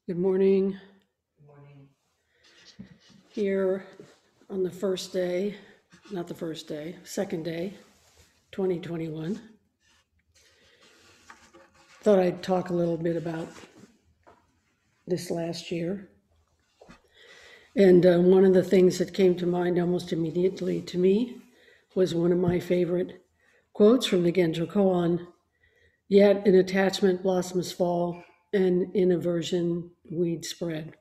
Good morning. Morning. Here on the first day, not the first day, second day, 2021. Thought I'd talk a little bit about this last year. And one of the things that came to mind almost immediately to me was one of my favorite quotes from the Genjo Koan. Yet in attachment blossoms fall, and in aversion weeds spread.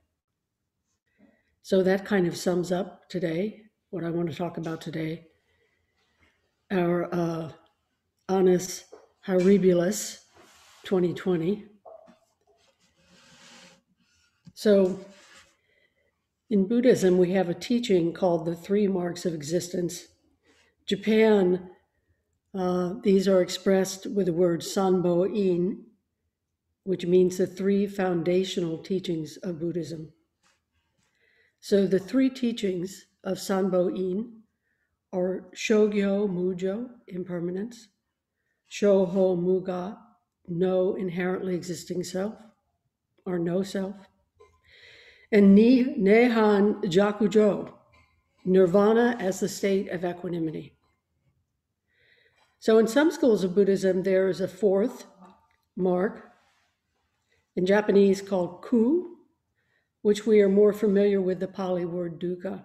So that kind of sums up today, what I want to talk about today. Our Annus Horribilis 2020. So in Buddhism, we have a teaching called the three marks of existence. Japan, these are expressed with the word Sanboin, which means the three foundational teachings of Buddhism. So the three teachings of Sanboin are Shogyo Mujo, impermanence, Shoho Muga, no inherently existing self, or no self, and Nehan Jakujo, nirvana as the state of equanimity. So in some schools of Buddhism, there is a fourth mark, in Japanese called ku, which we are more familiar with the Pali word dukkha.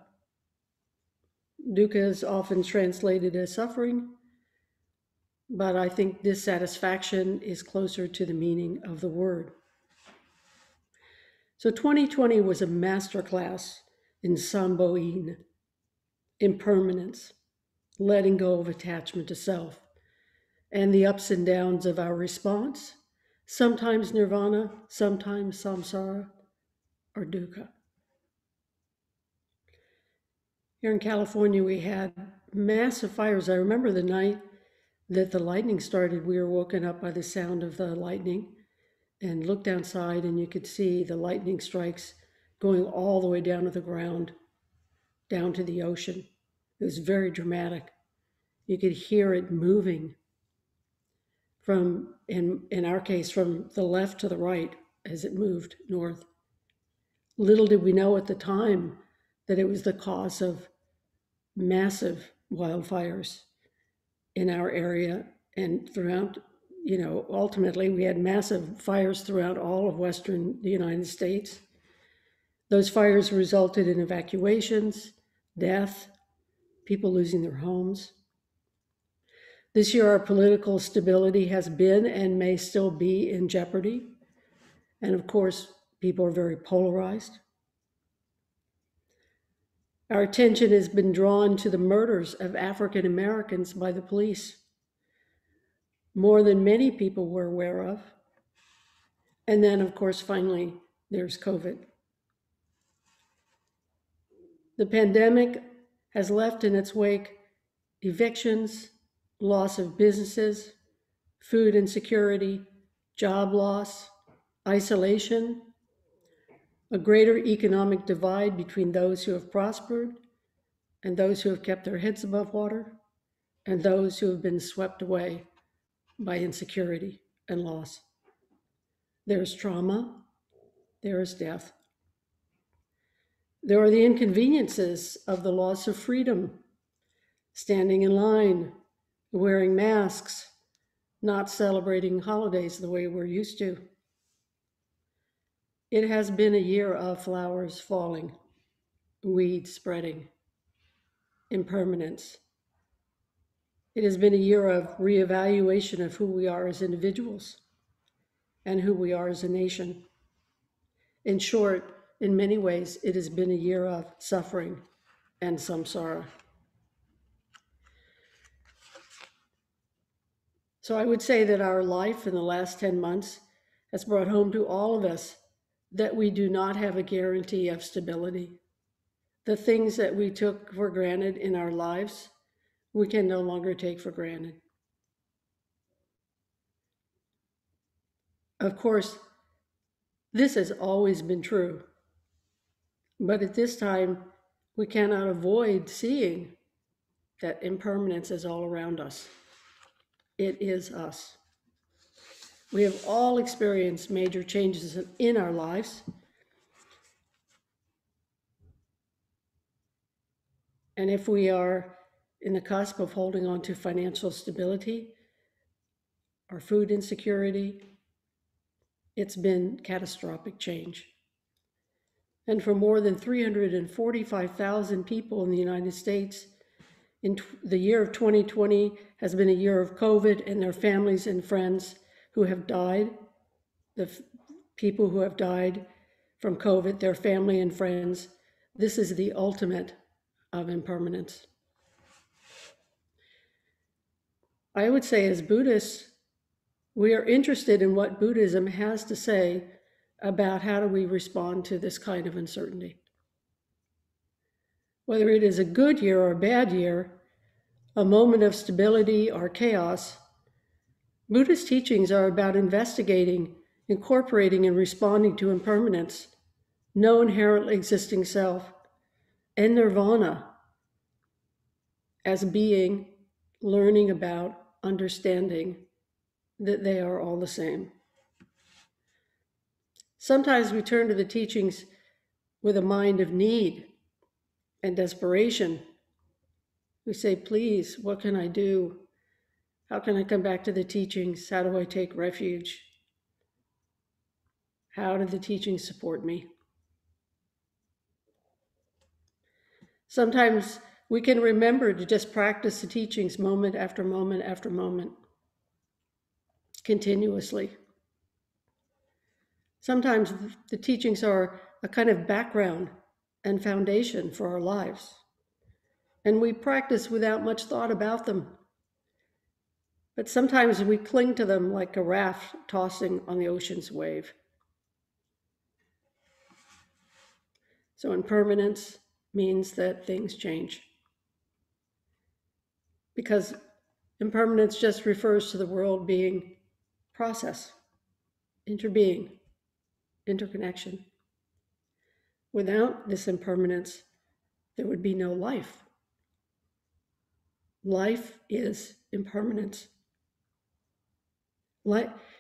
Dukkha is often translated as suffering, but I think dissatisfaction is closer to the meaning of the word. So 2020 was a masterclass in Sanboin, impermanence, letting go of attachment to self, and the ups and downs of our response, sometimes nirvana, sometimes samsara or dukkha. Here in California, we had massive fires. I remember the night that the lightning started, we were woken up by the sound of the lightning and looked outside, and you could see the lightning strikes going all the way down to the ground, down to the ocean. It was very dramatic. You could hear it moving from, in our case, from the left to the right as it moved north. Little did we know at the time that it was the cause of massive wildfires in our area and throughout, ultimately we had massive fires throughout all of Western the United States. Those fires resulted in evacuations, death, people losing their homes. This year, our political stability has been and may still be in jeopardy. And of course, people are very polarized. Our attention has been drawn to the murders of African Americans by the police, more than many people were aware of. And then, of course, finally, there's COVID. The pandemic has left in its wake evictions, loss of businesses, food insecurity, job loss, isolation, a greater economic divide between those who have prospered and those who have kept their heads above water, and those who have been swept away by insecurity and loss. There is trauma, there is death. There are the inconveniences of the loss of freedom, standing in line, wearing masks, not celebrating holidays the way we're used to. It has been a year of flowers falling, weeds spreading, impermanence. It has been a year of reevaluation of who we are as individuals and who we are as a nation. In short, in many ways, it has been a year of suffering and samsara. So I would say that our life in the last 10 months has brought home to all of us that we do not have a guarantee of stability. The things that we took for granted in our lives, we can no longer take for granted. Of course, this has always been true, but at this time, we cannot avoid seeing that impermanence is all around us. It is us. We have all experienced major changes in our lives, And if we are in the cusp of holding on to financial stability or food insecurity, it's been catastrophic change. And for more than 345,000 people in the United States, the year of 2020 has been a year of COVID and their families and friends who have died, people who have died from COVID, their family and friends. This is the ultimate of impermanence. I would say, as Buddhists, we are interested in what Buddhism has to say about how do we respond to this kind of uncertainty. Whether it is a good year or a bad year, a moment of stability or chaos, Buddhist teachings are about investigating, incorporating, and responding to impermanence, no inherently existing self, and nirvana as being, learning about, understanding that they are all the same. Sometimes we turn to the teachings with a mind of need and desperation. We say, please, what can I do? How can I come back to the teachings? How do I take refuge? How do the teachings support me? Sometimes we can remember to just practice the teachings moment after moment after moment, continuously. Sometimes the teachings are a kind of background and foundation for our lives, and we practice without much thought about them. But sometimes we cling to them like a raft tossing on the ocean's wave. So impermanence means that things change. Because impermanence just refers to the world being process, interbeing, interconnection. Without this impermanence, there would be no life. Life is impermanence.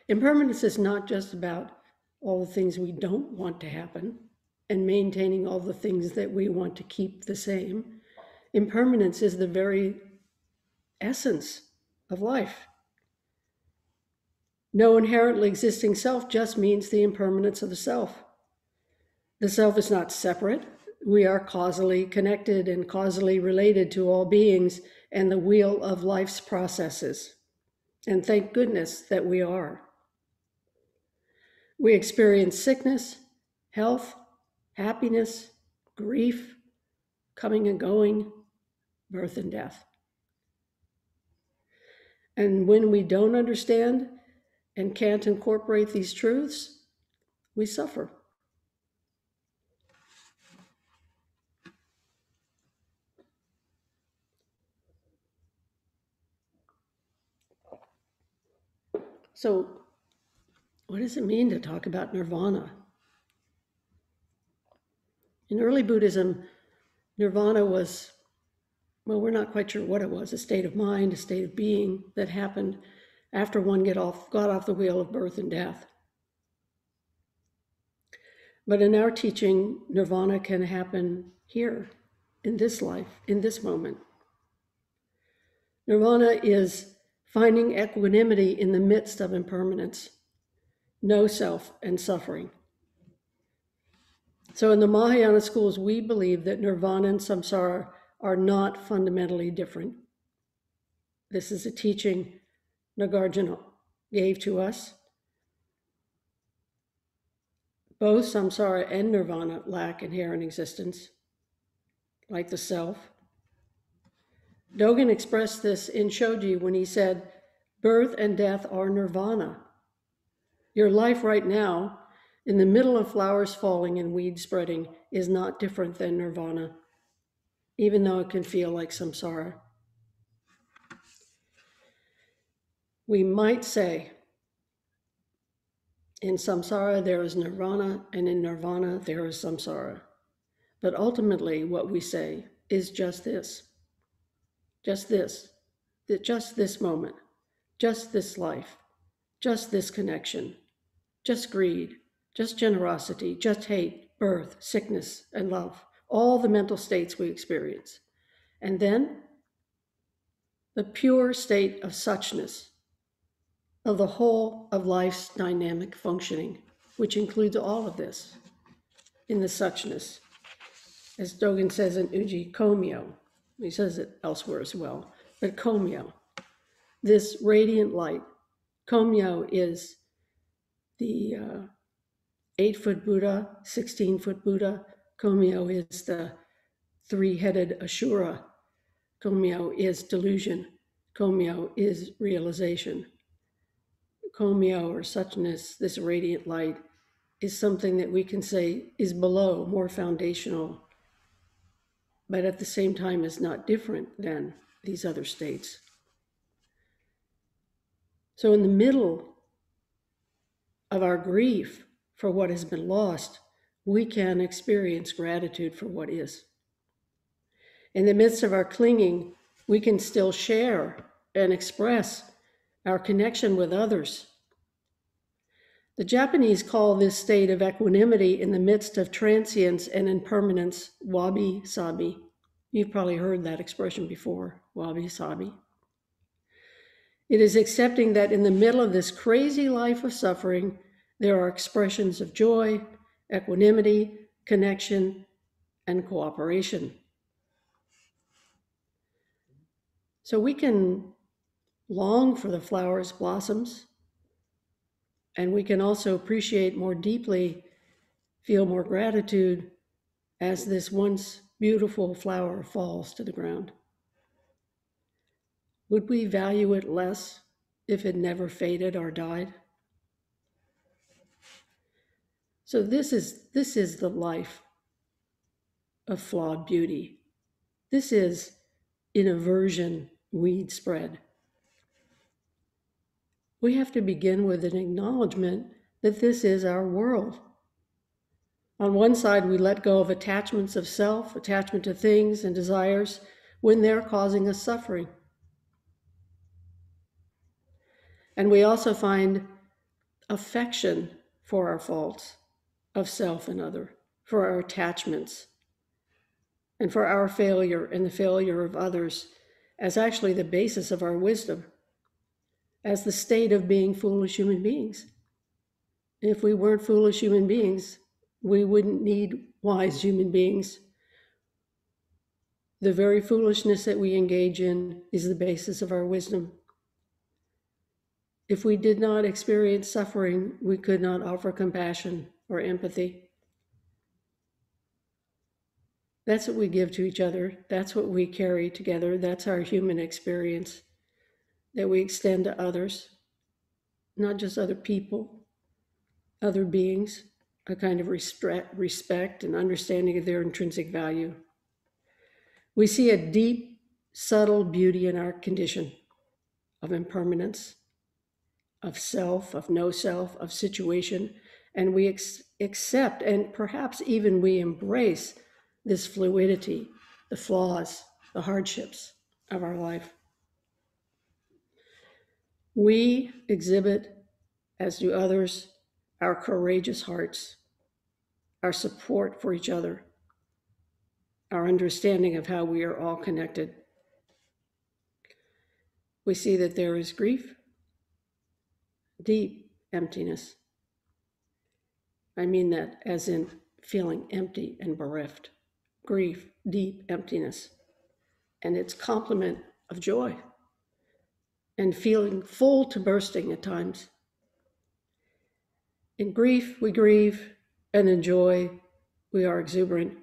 Impermanence is not just about all the things we don't want to happen and maintaining all the things that we want to keep the same. Impermanence is the very essence of life. No inherently existing self just means the impermanence of the self. The self is not separate. We are causally connected and causally related to all beings and the wheel of life's processes. And thank goodness that we are. We experience sickness, health, happiness, grief, coming and going, birth and death. And when we don't understand and can't incorporate these truths, we suffer. So, what does it mean to talk about nirvana? In early Buddhism, nirvana was, well, we're not quite sure what it was, a state of mind, a state of being that happened after one got off the wheel of birth and death. But in our teaching, nirvana can happen here, in this life, in this moment. Nirvana is finding equanimity in the midst of impermanence, no self and suffering. So in the Mahayana schools, we believe that nirvana and samsara are not fundamentally different. This is a teaching Nagarjuna gave to us. Both samsara and nirvana lack inherent existence, like the self. Dogen expressed this in Shoji when he said, birth and death are nirvana. Your life right now, in the middle of flowers falling and weeds spreading, is not different than nirvana, even though it can feel like samsara. We might say, in samsara there is nirvana, and in nirvana there is samsara. But ultimately what we say is just this moment, just this life, just this connection, just greed, just generosity, just hate, birth, sickness, and love, all the mental states we experience. And then the pure state of suchness, of the whole of life's dynamic functioning, which includes all of this in the suchness. As Dogen says in Uji, komyo, he says it elsewhere as well, but komyo, this radiant light. Komyo is the 8-foot Buddha, 16-foot Buddha. Komyo is the three-headed Ashura. Komyo is delusion. Komyo is realization. Komyo, or suchness, this radiant light, is something that we can say is below, more foundational, but at the same time is not different than these other states. So in the middle of our grief for what has been lost, we can experience gratitude for what is. In the midst of our clinging, we can still share and express our connection with others. The Japanese call this state of equanimity in the midst of transience and impermanence wabi-sabi. You've probably heard that expression before, wabi-sabi. It is accepting that in the middle of this crazy life of suffering, there are expressions of joy, equanimity, connection, and cooperation. So we can long for the flowers' blossoms, and we can also appreciate more deeply, feel more gratitude as this once beautiful flower falls to the ground. Would we value it less if it never faded or died? So this is the life of flawed beauty. This is, in a version, weed spread. We have to begin with an acknowledgement that this is our world. On one side, we let go of attachments of self, attachment to things and desires when they're causing us suffering. And we also find affection for our faults of self and other, for our attachments, and for our failure and the failure of others as actually the basis of our wisdom, as the state of being foolish human beings. If we weren't foolish human beings, we wouldn't need wise human beings. The very foolishness that we engage in is the basis of our wisdom. If we did not experience suffering, we could not offer compassion or empathy. That's what we give to each other. That's what we carry together. That's our human experience that we extend to others, not just other people, other beings, a kind of respect and understanding of their intrinsic value. We see a deep, subtle beauty in our condition of impermanence, of self, of no self, of situation, and we accept and perhaps even we embrace this fluidity, the flaws, the hardships of our life. We exhibit, as do others, our courageous hearts, our support for each other, our understanding of how we are all connected. We see that there is grief, deep emptiness. I mean that as in feeling empty and bereft. Grief, deep emptiness, and its complement of joy, and feeling full to bursting at times. In grief, we grieve, and in joy, we are exuberant.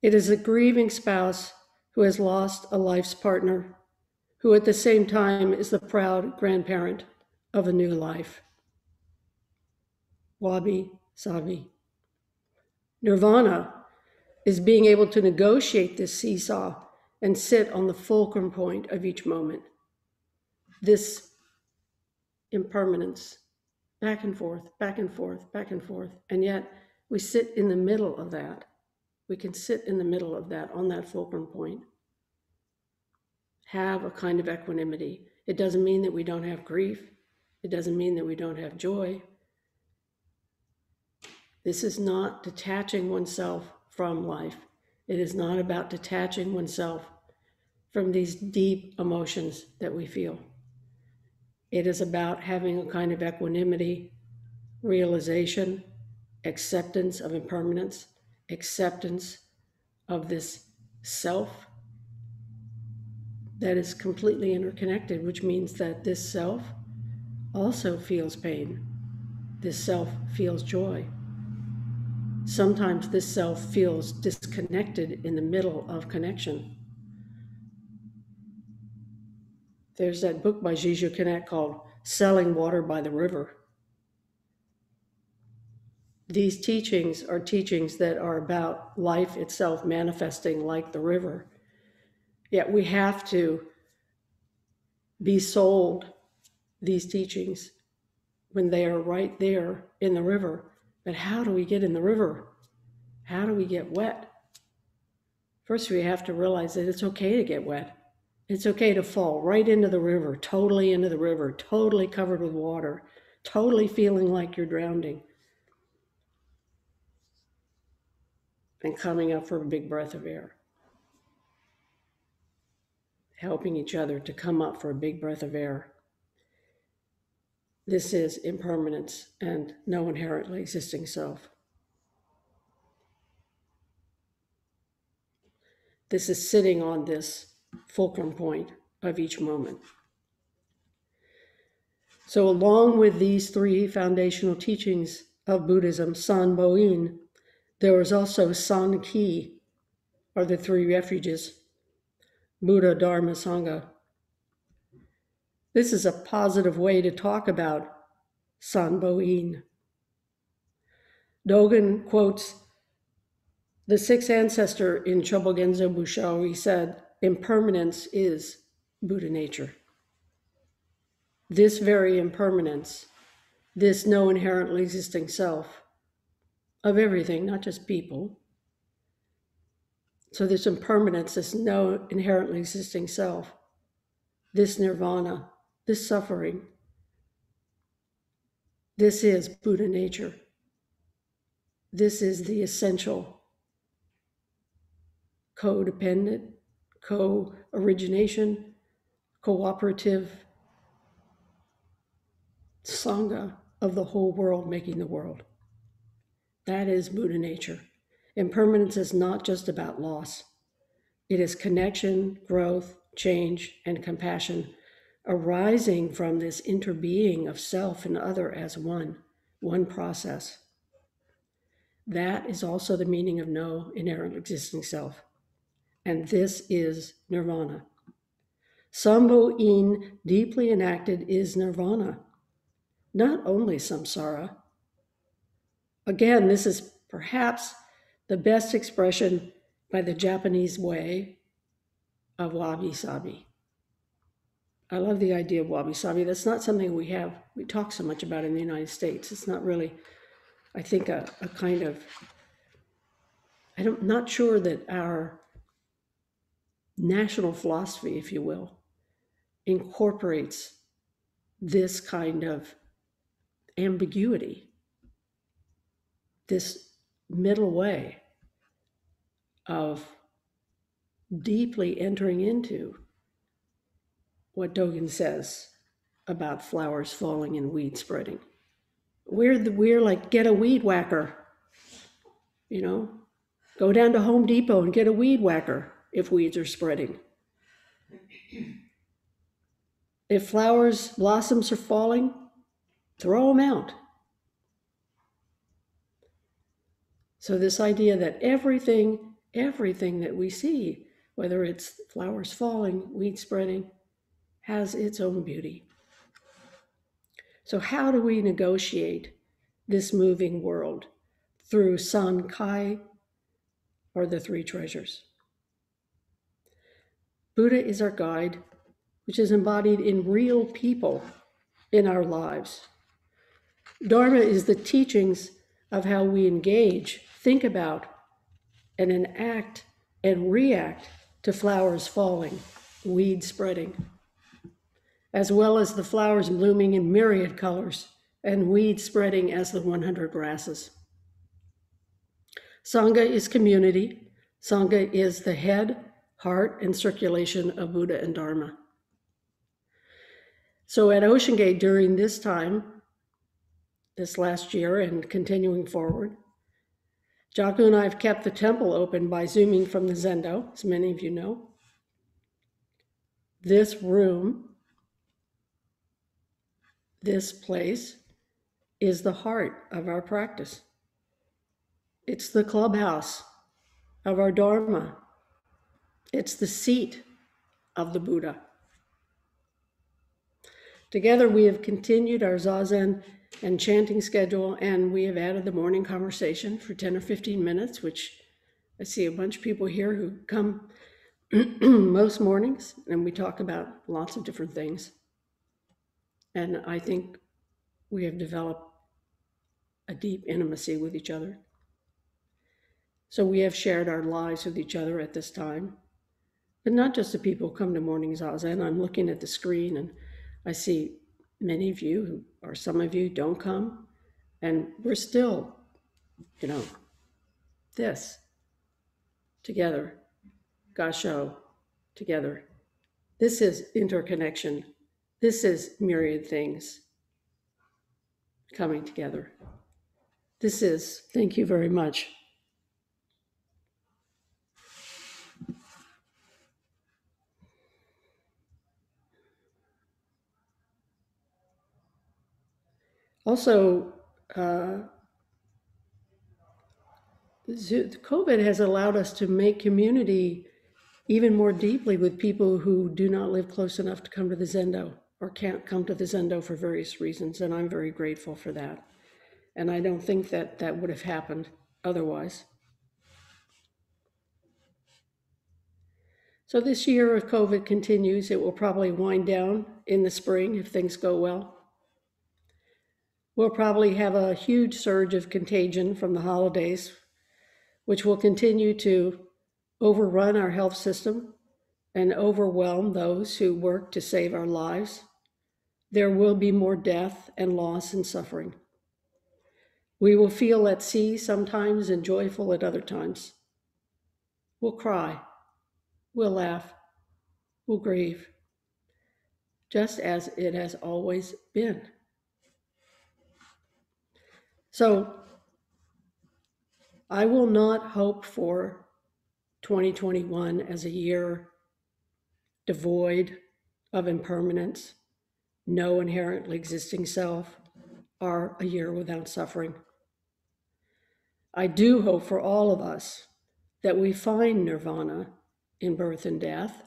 It is a grieving spouse who has lost a life's partner, who at the same time is the proud grandparent of a new life. Wabi sabi. Nirvana is being able to negotiate this seesaw and sit on the fulcrum point of each moment. This impermanence, back and forth, back and forth, back and forth. And yet we sit in the middle of that. We can sit in the middle of that, on that fulcrum point. Have a kind of equanimity. It doesn't mean that we don't have grief. It doesn't mean that we don't have joy. This is not detaching oneself from life. It is not about detaching oneself from these deep emotions that we feel. It is about having a kind of equanimity, realization, acceptance of impermanence, acceptance of this self that is completely interconnected, which means that this self also feels pain. This self feels joy. Sometimes this self feels disconnected in the middle of connection. There's that book by Shinshu Roberts called Selling Water by the River. These teachings are teachings that are about life itself manifesting like the river. Yet we have to be sold these teachings when they are right there in the river. But how do we get in the river? How do we get wet? First, we have to realize that it's okay to get wet. It's okay to fall right into the river, totally into the river, totally covered with water, totally feeling like you're drowning, and coming up for a big breath of air. Helping each other to come up for a big breath of air. This is impermanence and no inherently existing self. This is sitting on this fulcrum point of each moment. So along with these three foundational teachings of Buddhism, Sanboin, there was also San-ki, or the three refuges, Buddha, Dharma, Sangha. This is a positive way to talk about Sanboin. Dogen quotes the sixth ancestor in Chobogenzo Busho. He said, impermanence is Buddha nature. This very impermanence, this no inherently existing self of everything, not just people. So this impermanence, this no inherently existing self, this nirvana, this suffering, this is Buddha nature. This is the essential codependent, co-origination, cooperative Sangha of the whole world making the world. That is Buddha nature. Impermanence is not just about loss. It is connection, growth, change, and compassion arising from this interbeing of self and other as one process. That is also the meaning of no inherent existing self. And this is nirvana. Sanboin, deeply enacted, is nirvana, not only samsara. Again, this is perhaps the best expression by the Japanese way of wabi-sabi. I love the idea of wabi-sabi. That's not something we talk so much about in the United States. It's not really, I think, a kind of, I'm not sure that our national philosophy, if you will, incorporates this kind of ambiguity, this middle way of deeply entering into what Dogen says about flowers falling and weed spreading. We're like, get a weed whacker, go down to Home Depot and get a weed whacker if weeds are spreading. If flowers, blossoms are falling, throw them out. So this idea that everything that we see, whether it's flowers falling, weed spreading, has its own beauty. So how do we negotiate this moving world? Through San Kai, or the three treasures. Buddha is our guide, which is embodied in real people in our lives. Dharma is the teachings of how we engage, think about, and enact and react to flowers falling, weeds spreading, as well as the flowers blooming in myriad colors and weeds spreading as the 100 grasses. Sangha is community. Sangha is the head, heart, and circulation of Buddha and Dharma. So at Ocean Gate during this time, this last year and continuing forward, Jaku and I have kept the temple open by Zooming from the Zendo, as many of you know. This room, this place, is the heart of our practice. It's the clubhouse of our Dharma. It's the seat of the Buddha. Together we have continued our Zazen and chanting schedule, and we have added the morning conversation for 10 or 15 minutes, which I see a bunch of people here who come most mornings, and we talk about lots of different things. And I think we have developed a deep intimacy with each other. So we have shared our lives with each other at this time, but not just the people who come to morning Zazen. I'm looking at the screen and I see many of you, or some of you, don't come, and we're still, this together, Gasho together. This is interconnection. This is myriad things coming together. This is, thank you very much. Also, COVID has allowed us to make community even more deeply with people who do not live close enough to come to the Zendo or can't come to the Zendo for various reasons, and I'm very grateful for that. And I don't think that that would have happened otherwise. So this year, if COVID continues, it will probably wind down in the spring if things go well. We'll probably have a huge surge of contagion from the holidays, which will continue to overrun our health system and overwhelm those who work to save our lives. There will be more death and loss and suffering. We will feel at sea sometimes and joyful at other times. We'll cry, we'll laugh, we'll grieve, just as it has always been. So I will not hope for 2021 as a year devoid of impermanence, no inherently existing self, or a year without suffering. I do hope for all of us that we find nirvana in birth and death,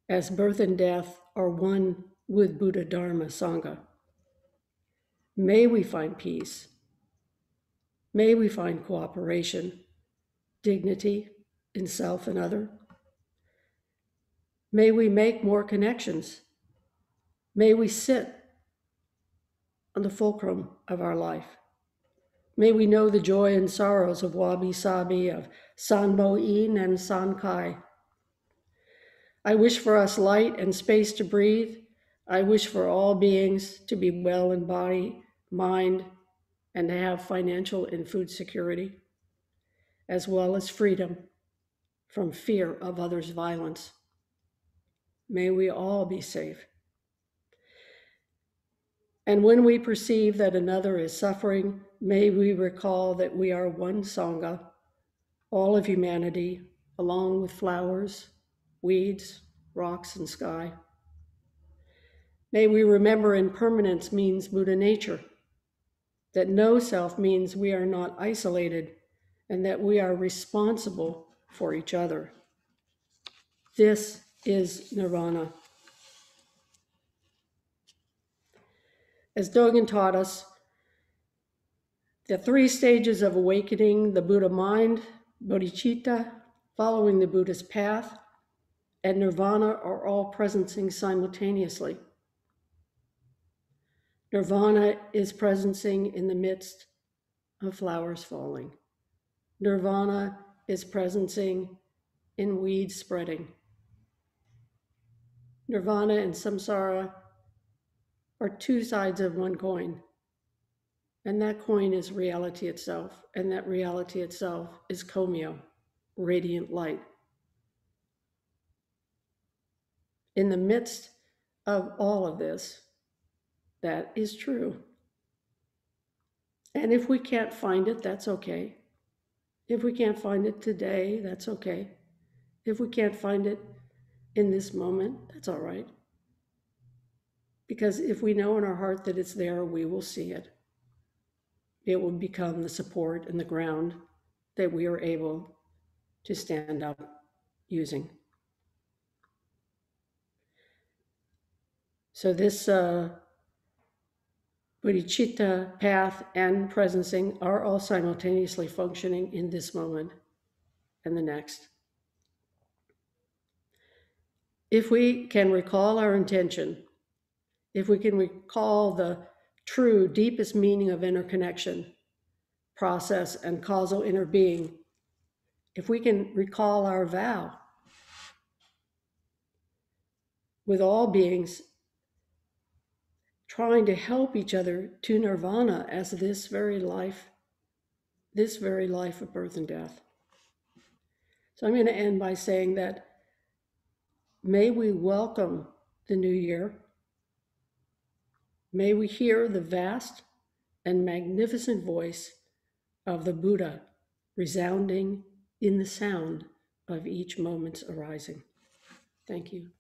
as birth and death are one with Buddha, Dharma, Sangha. May we find peace. May we find cooperation, dignity in self and other. May we make more connections. May we sit on the fulcrum of our life. May we know the joy and sorrows of wabi-sabi, of Sanboin and Sankai. I wish for us light and space to breathe. I wish for all beings to be well in body, mind, and to have financial and food security, as well as freedom from fear of others' violence. May we all be safe. And when we perceive that another is suffering, may we recall that we are one Sangha, all of humanity, along with flowers, weeds, rocks, and sky. May we remember impermanence means Buddha nature, that no self means we are not isolated, and that we are responsible for each other. This is nirvana. As Dogen taught us, the 3 stages of awakening, the Buddha mind, bodhicitta, following the Buddha's path, and nirvana are all presencing simultaneously. Nirvana is presencing in the midst of flowers falling. Nirvana is presencing in weeds spreading. Nirvana and samsara are 2 sides of one coin. And that coin is reality itself. And that reality itself is Komyo. radiant light. In the midst of all of this, that is true. And if we can't find it, that's okay. If we can't find it today, that's okay. If we can't find it in this moment, that's all right. Because if we know in our heart that it's there, we will see it. It will become the support and the ground that we are able to stand up using. So this bodhicitta, path, and presencing are all simultaneously functioning in this moment and the next. If we can recall our intention, if we can recall the true, deepest meaning of interconnection, process, and causal inner being, if we can recall our vow with all beings trying to help each other to nirvana as this very life of birth and death. So I'm going to end by saying that may we welcome the new year. May we hear the vast and magnificent voice of the Buddha resounding in the sound of each moment's arising. Thank you.